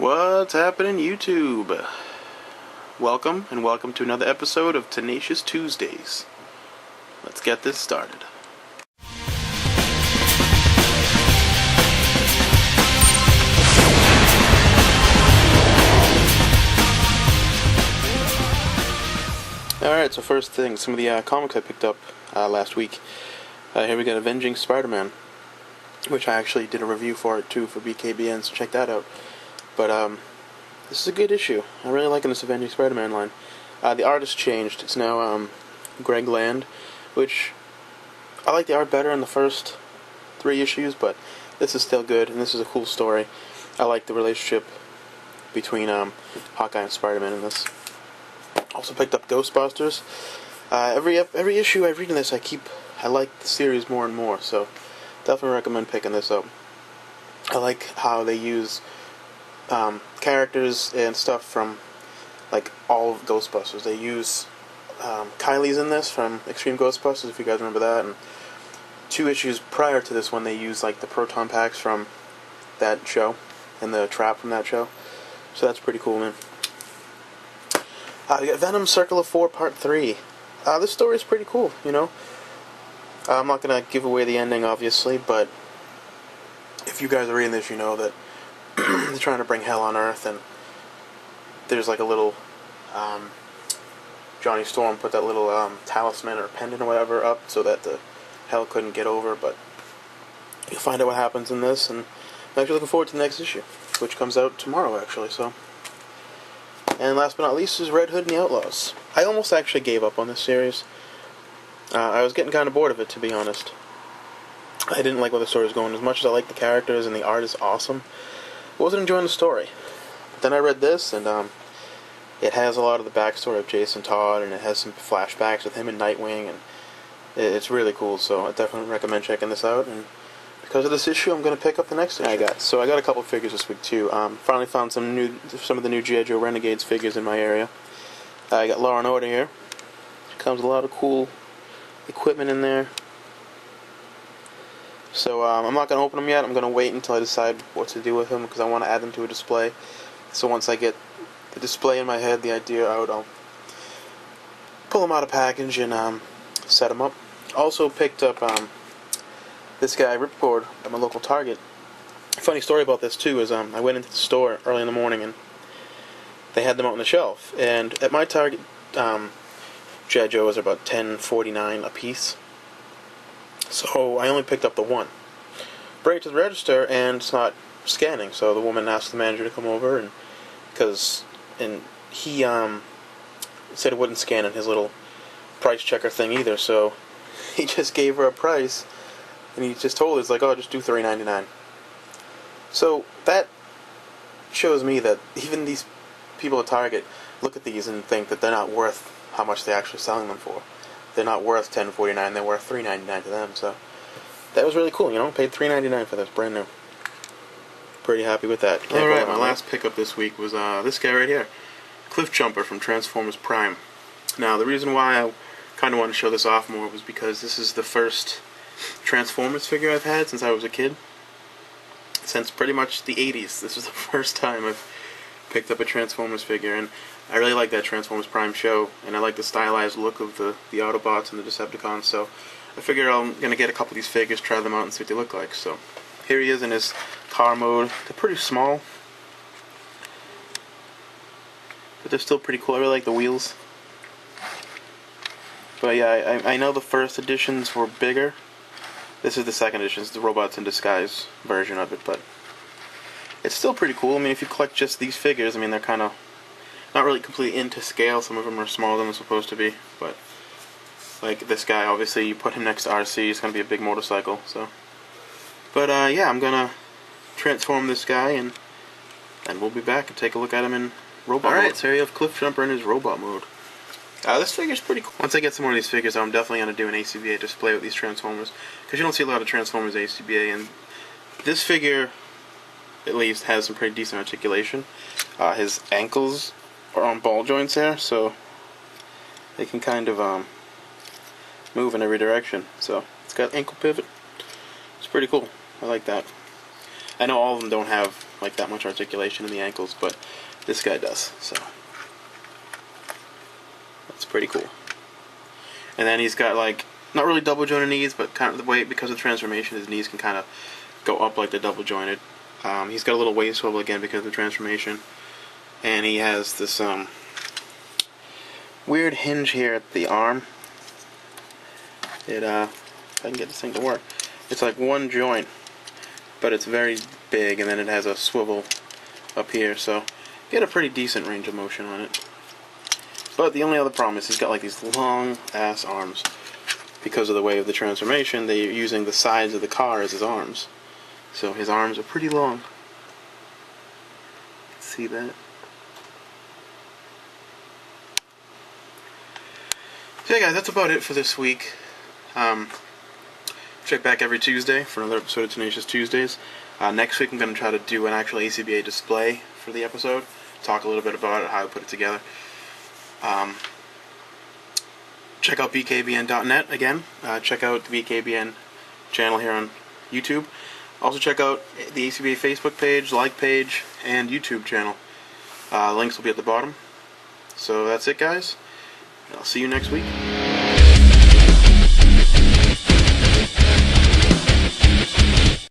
What's happening, YouTube? Welcome to another episode of Tenacious Tuesdays. Let's get this started. Alright, so first thing, some of the comics I picked up last week. Here we got Avenging Spider-Man, which I actually did a review for it too for BKBN, so check that out. But this is a good issue. I'm really liking this Avenging Spider-Man line. The artist changed. It's now Greg Land, which I like the art better in the first 3 issues, but this is still good, and this is a cool story. I like the relationship between Hawkeye and Spider-Man in this. Also picked up Ghostbusters. Every issue I read in this, I like the series more and more, so definitely recommend picking this up. I like how they use characters and stuff from like all of Ghostbusters. They use Kylie's in this from Extreme Ghostbusters, if you guys remember that, and 2 issues prior to this one they use like the proton packs from that show and the trap from that show, so that's pretty cool, man. We got Venom Circle of 4 Part 3. This story is pretty cool, you know. I'm not going to give away the ending, obviously, but if you guys are reading this, you know that they're trying to bring hell on Earth, and there's like a little Johnny Storm put that little talisman or pendant or whatever up so that the hell couldn't get over, but you'll find out what happens in this, and I'm actually looking forward to the next issue, which comes out tomorrow, actually, so. And last but not least is Red Hood and the Outlaws. I almost actually gave up on this series. I was getting kind of bored of it, to be honest. I didn't like where the story was going. As much as I like the characters and the art is awesome, I wasn't enjoying the story. But then I read this, and it has a lot of the backstory of Jason Todd, and it has some flashbacks with him and Nightwing, and it's really cool, so I definitely recommend checking this out. And because of this issue, I'm going to pick up the next issue I got. So I got a couple figures this week, too. Finally found some of the new G.I. Joe Renegades figures in my area. I got Law and Order here. Comes with a lot of cool equipment in there. So I'm not going to open them yet. I'm going to wait until I decide what to do with them, because I want to add them to a display. So once I get the display in my head, the idea out, I'll pull them out of package and set them up. Also picked up this guy Ripcord at my local Target. Funny story about this too is I went into the store early in the morning and they had them out on the shelf. And at my Target, G.I. Joes are about $10.49 a piece. So I only picked up the one. Bring it to the register and it's not scanning. So the woman asked the manager to come over, and he said it wouldn't scan in his little price checker thing either. So he just gave her a price, and he just told her, it's like, oh, just do $3.99. So that shows me that even these people at Target look at these and think that they're not worth how much they're actually selling them for. They're not worth $10.49, they're worth $3.99 to them, so that was really cool, you know, paid $3.99 for this, brand new. Pretty happy with that. Alright, my last pickup this week was this guy right here, Cliff Jumper from Transformers Prime. Now, the reason why I kind of wanted to show this off more was because this is the first Transformers figure I've had since I was a kid. Since pretty much the 80s, this was the first time I've picked up a Transformers figure, and I really like that Transformers Prime show, and I like the stylized look of the Autobots and the Decepticons, so I figure I'm going to get a couple of these figures, try them out, and see what they look like. So here he is in his car mode. They're pretty small, but they're still pretty cool. I really like the wheels. But yeah, I know the first editions were bigger. This is the second edition. It's the Robots in Disguise version of it, but it's still pretty cool. I mean, if you collect just these figures, I mean, they're kind of not really completely into scale. Some of them are smaller than they're supposed to be, but like this guy, obviously, you put him next to RC, it's going to be a big motorcycle, so. But yeah, I'm going to transform this guy, and we'll be back and take a look at him in robot mode. Alright, so here you have Cliff Jumper in his robot mode. This figure's pretty cool. Once I get some more of these figures, I'm definitely going to do an ACBA display with these Transformers, because you don't see a lot of Transformers ACBA, and this figure, at least, has some pretty decent articulation. His ankles are on ball joints there, so they can kind of move in every direction. So it's got ankle pivot. It's pretty cool. I like that. I know all of them don't have like that much articulation in the ankles, but this guy does, so that's pretty cool. And then he's got like, not really double jointed knees, but kind of the way, because of the transformation, his knees can kind of go up like the double jointed. He's got a little waist swivel again because of the transformation, and he has this weird hinge here at the arm. If I can get this thing to work, it's like one joint, but it's very big, and then it has a swivel up here, so get a pretty decent range of motion on it. But the only other problem is he's got like these long ass arms. Because of the way of the transformation, they're using the sides of the car as his arms. So his arms are pretty long. See that? So yeah guys, that's about it for this week. Check back every Tuesday for another episode of Tenacious Tuesdays. Next week I'm going to try to do an actual ACBA display for the episode. Talk a little bit about it, how I put it together. Check out bkbn.net again. Check out the BKBN channel here on YouTube. Also check out the ACBA Facebook page, like page, and YouTube channel. Links will be at the bottom. So that's it guys. I'll see you next week.